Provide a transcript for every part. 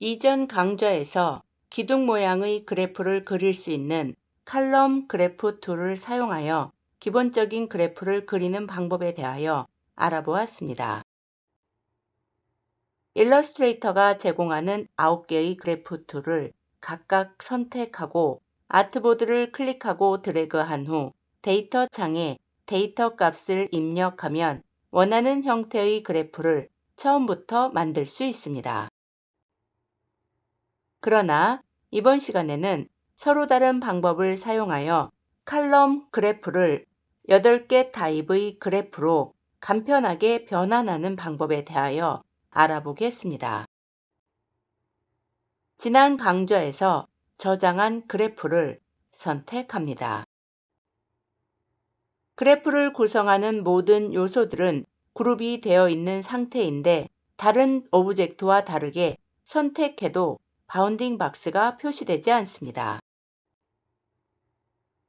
이전 강좌에서 기둥 모양의 그래프를 그릴 수 있는 칼럼 그래프 툴을 사용하여 기본적인 그래프를 그리는 방법에 대하여 알아보았습니다. 일러스트레이터가 제공하는 9개의 그래프 툴을 각각 선택하고 아트보드를 클릭하고 드래그한 후 데이터 창에 데이터 값을 입력하면 원하는 형태의 그래프를 처음부터 만들 수 있습니다. 그러나 이번 시간에는 서로 다른 방법을 사용하여 칼럼 그래프를 8개 타입의 그래프로 간편하게 변환하는 방법에 대하여 알아보겠습니다. 지난 강좌에서 저장한 그래프를 선택합니다. 그래프를 구성하는 모든 요소들은 그룹이 되어 있는 상태인데 다른 오브젝트와 다르게 선택해도 바운딩 박스가 표시되지 않습니다.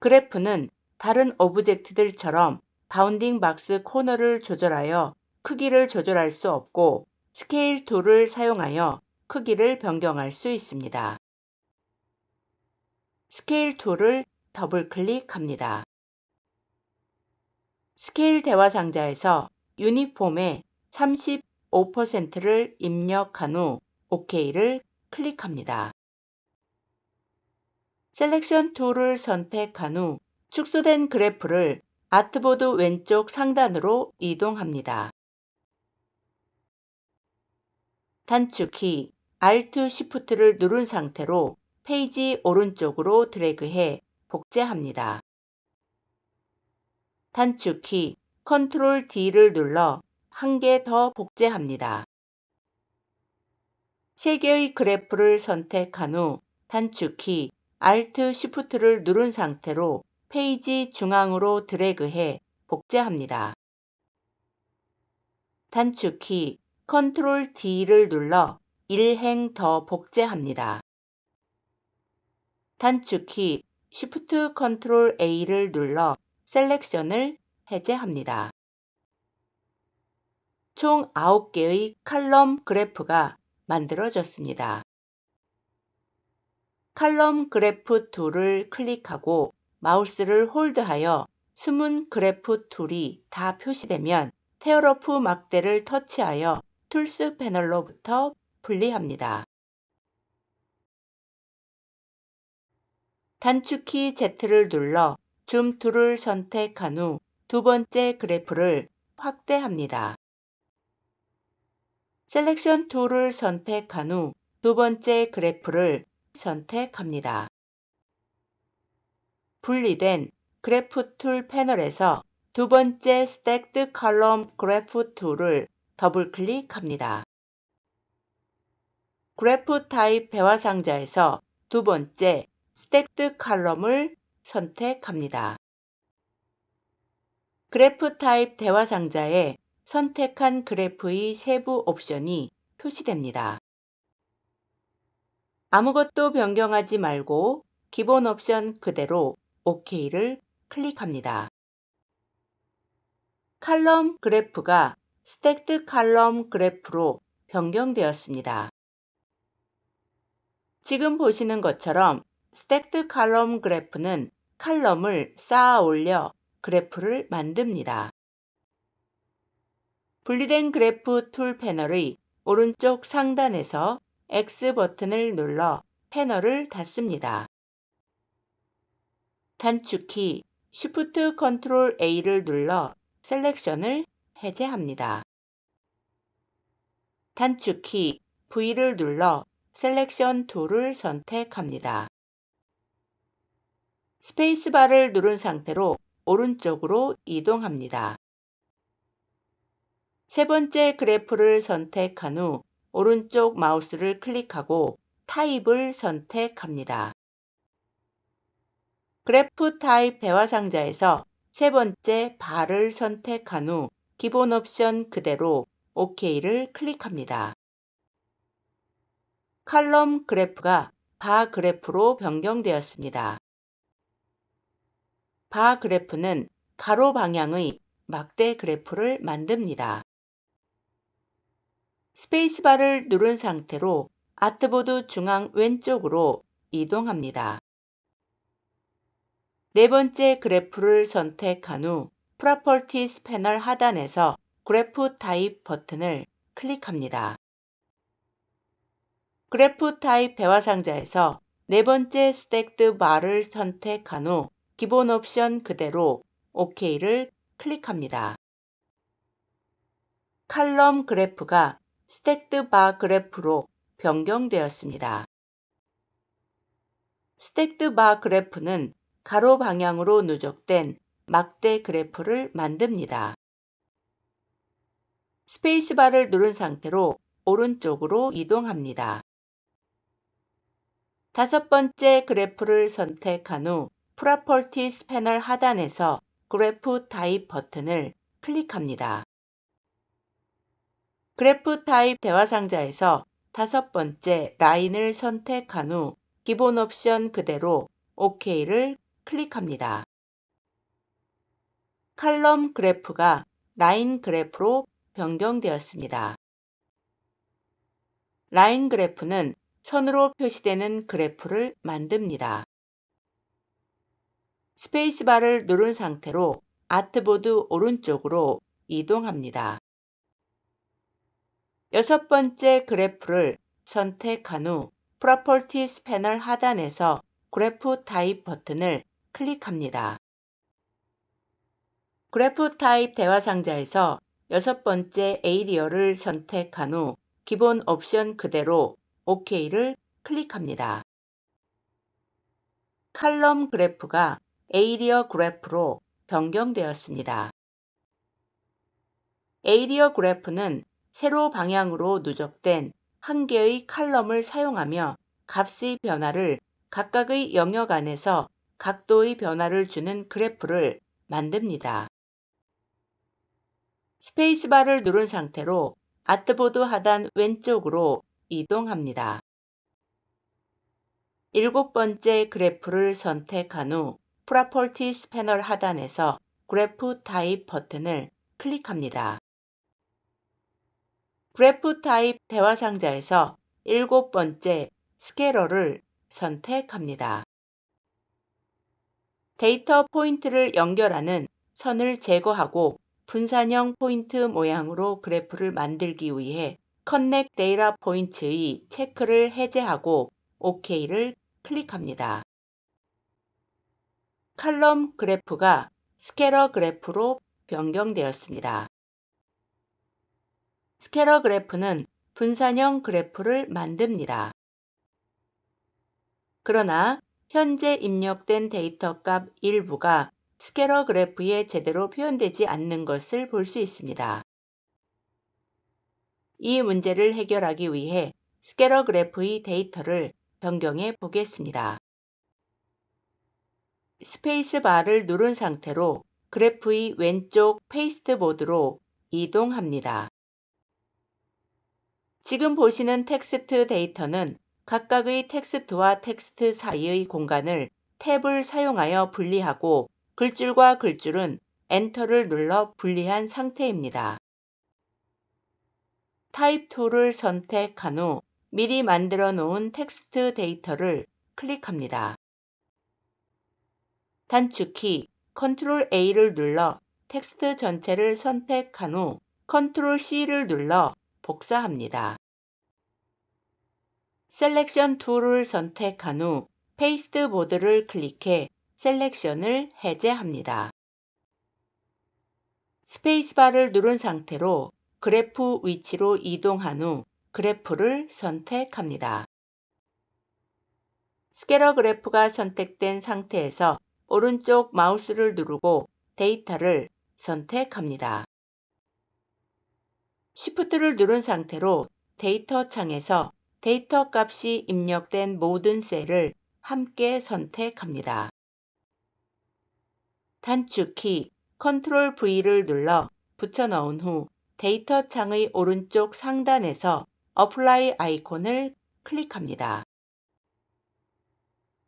그래프는 다른 오브젝트들처럼 바운딩 박스 코너를 조절하여 크기를 조절할 수 없고 스케일 툴을 사용하여 크기를 변경할 수 있습니다. 스케일 툴을 더블 클릭합니다. 스케일 대화 상자에서 유니폼에 35%를 입력한 후 OK를 클릭합니다. 셀렉션 툴을 선택한 후 축소된 그래프를 아트보드 왼쪽 상단으로 이동합니다. 단축키 Alt Shift를 누른 상태로 페이지 오른쪽으로 드래그해 복제합니다. 단축키 Ctrl D를 눌러 한 개 더 복제합니다. 3개의 그래프를 선택한 후 단축키 Alt Shift를 누른 상태로 페이지 중앙으로 드래그해 복제합니다. 단축키 Ctrl D를 눌러 1행 더 복제합니다. 단축키 Shift Ctrl A를 눌러 셀렉션을 해제합니다. 총 9개의 칼럼 그래프가 만들어졌습니다. 칼럼 그래프 툴을 클릭하고 마우스를 홀드하여 숨은 그래프 툴이 다 표시되면 테어러프 막대를 터치하여 툴스 패널로부터 분리합니다. 단축키 Z를 눌러 줌 툴을 선택한 후 두 번째 그래프를 확대합니다. 셀렉션 툴을 선택한 후 두 번째 그래프를 선택합니다. 분리된 그래프 툴 패널에서 두 번째 스택드 컬럼 그래프 툴을 더블 클릭합니다. 그래프 타입 대화 상자에서 두 번째 스택드 컬럼을 선택합니다. 그래프 타입 대화 상자에 선택한 그래프의 세부 옵션이 표시됩니다. 아무것도 변경하지 말고 기본 옵션 그대로 OK를 클릭합니다. 칼럼 그래프가 스택드 칼럼 그래프로 변경되었습니다. 지금 보시는 것처럼 스택드 칼럼 그래프는 칼럼을 쌓아 올려 그래프를 만듭니다. 분리된 그래프 툴 패널의 오른쪽 상단에서 X 버튼을 눌러 패널을 닫습니다. 단축키 Shift Ctrl A를 눌러 셀렉션을 해제합니다. 단축키 V를 눌러 셀렉션 툴을 선택합니다. 스페이스바를 누른 상태로 오른쪽으로 이동합니다. 세 번째 그래프를 선택한 후 오른쪽 마우스를 클릭하고 타입을 선택합니다. 그래프 타입 대화 상자에서 세 번째 바를 선택한 후 기본 옵션 그대로 OK를 클릭합니다. 칼럼 그래프가 바 그래프로 변경되었습니다. 바 그래프는 가로 방향의 막대 그래프를 만듭니다. 스페이스바를 누른 상태로 아트보드 중앙 왼쪽으로 이동합니다. 네 번째 그래프를 선택한 후 Properties 패널 하단에서 그래프 타입 버튼을 클릭합니다. 그래프 타입 대화 상자에서 네 번째 스택드 바를 선택한 후 기본 옵션 그대로 OK를 클릭합니다. 칼럼 그래프가 스택드 바 그래프로 변경되었습니다. 스택드 바 그래프는 가로 방향으로 누적된 막대 그래프를 만듭니다. 스페이스바를 누른 상태로 오른쪽으로 이동합니다. 다섯 번째 그래프를 선택한 후 Properties 패널 하단에서 그래프 타입 버튼을 클릭합니다. 그래프 타입 대화 상자에서 다섯 번째 라인을 선택한 후 기본 옵션 그대로 OK를 클릭합니다. 칼럼 그래프가 라인 그래프로 변경되었습니다. 라인 그래프는 선으로 표시되는 그래프를 만듭니다. 스페이스바를 누른 상태로 아트보드 오른쪽으로 이동합니다. 여섯 번째 그래프를 선택한 후 Properties 패널 하단에서 그래프 타입 버튼을 클릭합니다. 그래프 타입 대화 상자에서 여섯 번째 에이리어를 선택한 후 기본 옵션 그대로 OK를 클릭합니다. 칼럼 그래프가 에이리어 그래프로 변경되었습니다. 에이리어 그래프는 세로 방향으로 누적된 한 개의 칼럼을 사용하며 값의 변화를 각각의 영역 안에서 각도의 변화를 주는 그래프를 만듭니다. 스페이스바를 누른 상태로 아트보드 하단 왼쪽으로 이동합니다. 일곱 번째 그래프를 선택한 후 Properties 패널 하단에서 그래프 타입 버튼을 클릭합니다. 그래프 타입 대화 상자에서 일곱 번째 스케일러를 선택합니다. 데이터 포인트를 연결하는 선을 제거하고 분산형 포인트 모양으로 그래프를 만들기 위해 Connect Data Points의 체크를 해제하고 OK를 클릭합니다. 칼럼 그래프가 스케일러 그래프로 변경되었습니다. 스케일러 그래프는 분산형 그래프를 만듭니다. 그러나 현재 입력된 데이터 값 일부가 스케일러 그래프에 제대로 표현되지 않는 것을 볼 수 있습니다. 이 문제를 해결하기 위해 스케일러 그래프의 데이터를 변경해 보겠습니다. 스페이스바를 누른 상태로 그래프의 왼쪽 페이스트 보드로 이동합니다. 지금 보시는 텍스트 데이터는 각각의 텍스트와 텍스트 사이의 공간을 탭을 사용하여 분리하고 글줄과 글줄은 엔터를 눌러 분리한 상태입니다. 타입 툴을 선택한 후 미리 만들어 놓은 텍스트 데이터를 클릭합니다. 단축키 Ctrl A를 눌러 텍스트 전체를 선택한 후 Ctrl C를 눌러 복사합니다. 셀렉션 툴을 선택한 후 페이스트 보드를 클릭해 셀렉션을 해제합니다. 스페이스바를 누른 상태로 그래프 위치로 이동한 후 그래프를 선택합니다. 스케일러 그래프가 선택된 상태에서 오른쪽 마우스를 누르고 데이터를 선택합니다. Shift를 누른 상태로 데이터 창에서 데이터 값이 입력된 모든 셀을 함께 선택합니다. 단축키 Ctrl V를 눌러 붙여넣은 후 데이터 창의 오른쪽 상단에서 Apply 아이콘을 클릭합니다.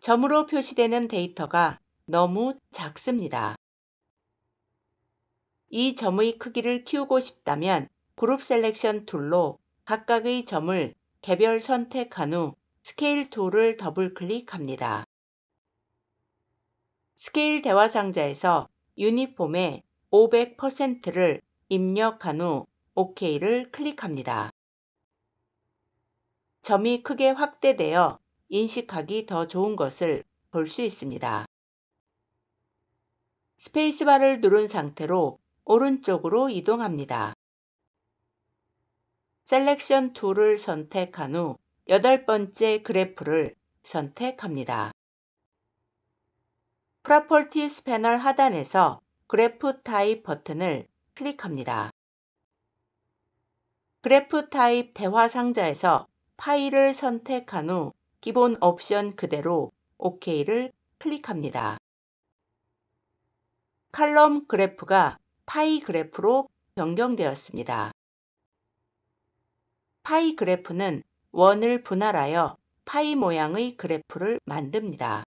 점으로 표시되는 데이터가 너무 작습니다. 이 점의 크기를 키우고 싶다면 그룹 셀렉션 툴로 각각의 점을 개별 선택한 후 스케일 툴을 더블 클릭합니다. 스케일 대화 상자에서 유니폼의 500%를 입력한 후 OK를 클릭합니다. 점이 크게 확대되어 인식하기 더 좋은 것을 볼 수 있습니다. 스페이스바를 누른 상태로 오른쪽으로 이동합니다. 셀렉션 툴을 선택한 후 8번째 그래프를 선택합니다. 프로퍼티스 패널 하단에서 그래프 타입 버튼을 클릭합니다. 그래프 타입 대화 상자에서 파일을 선택한 후 기본 옵션 그대로 OK를 클릭합니다. 칼럼 그래프가 파이 그래프로 변경되었습니다. 파이 그래프는 원을 분할하여 파이 모양의 그래프를 만듭니다.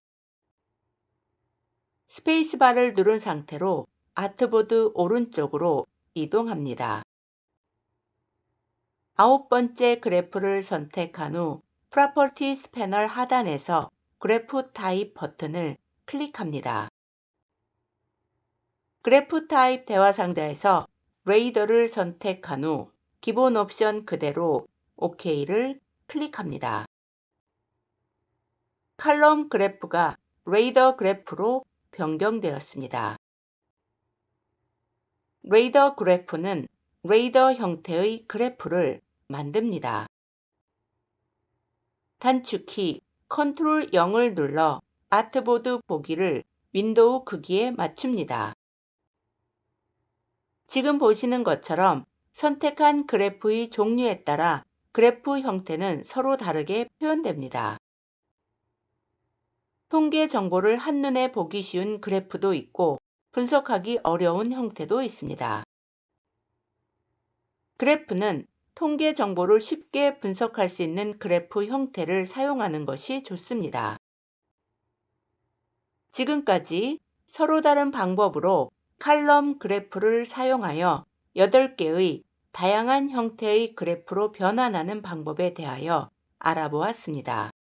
스페이스바를 누른 상태로 아트보드 오른쪽으로 이동합니다. 9번째 그래프를 선택한 후 프로퍼티스 패널 하단에서 그래프 타입 버튼을 클릭합니다. 그래프 타입 대화 상자에서 레이더를 선택한 후 기본 옵션 그대로 OK를 클릭합니다. 칼럼 그래프가 레이더 그래프로 변경되었습니다. 레이더 그래프는 레이더 형태의 그래프를 만듭니다. 단축키 컨트롤 0을 눌러 아트보드 보기를 윈도우 크기에 맞춥니다. 지금 보시는 것처럼 선택한 그래프의 종류에 따라 그래프 형태는 서로 다르게 표현됩니다. 통계 정보를 한눈에 보기 쉬운 그래프도 있고 분석하기 어려운 형태도 있습니다. 그래프는 통계 정보를 쉽게 분석할 수 있는 그래프 형태를 사용하는 것이 좋습니다. 지금까지 서로 다른 방법으로 칼럼 그래프를 사용하여 8개의 다양한 형태의 그래프로 변환하는 방법에 대하여 알아보았습니다.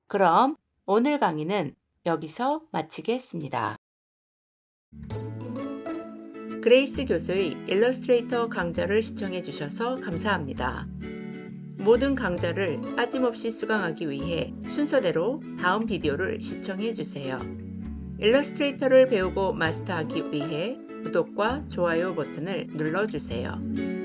그럼 오늘 강의는 여기서 마치겠습니다. 그레이스 교수의 일러스트레이터 강좌를 시청해 주셔서 감사합니다. 모든 강좌를 빠짐없이 수강하기 위해 순서대로 다음 비디오를 시청해 주세요. 일러스트레이터를 배우고 마스터하기 위해 구독과 좋아요 버튼을 눌러주세요.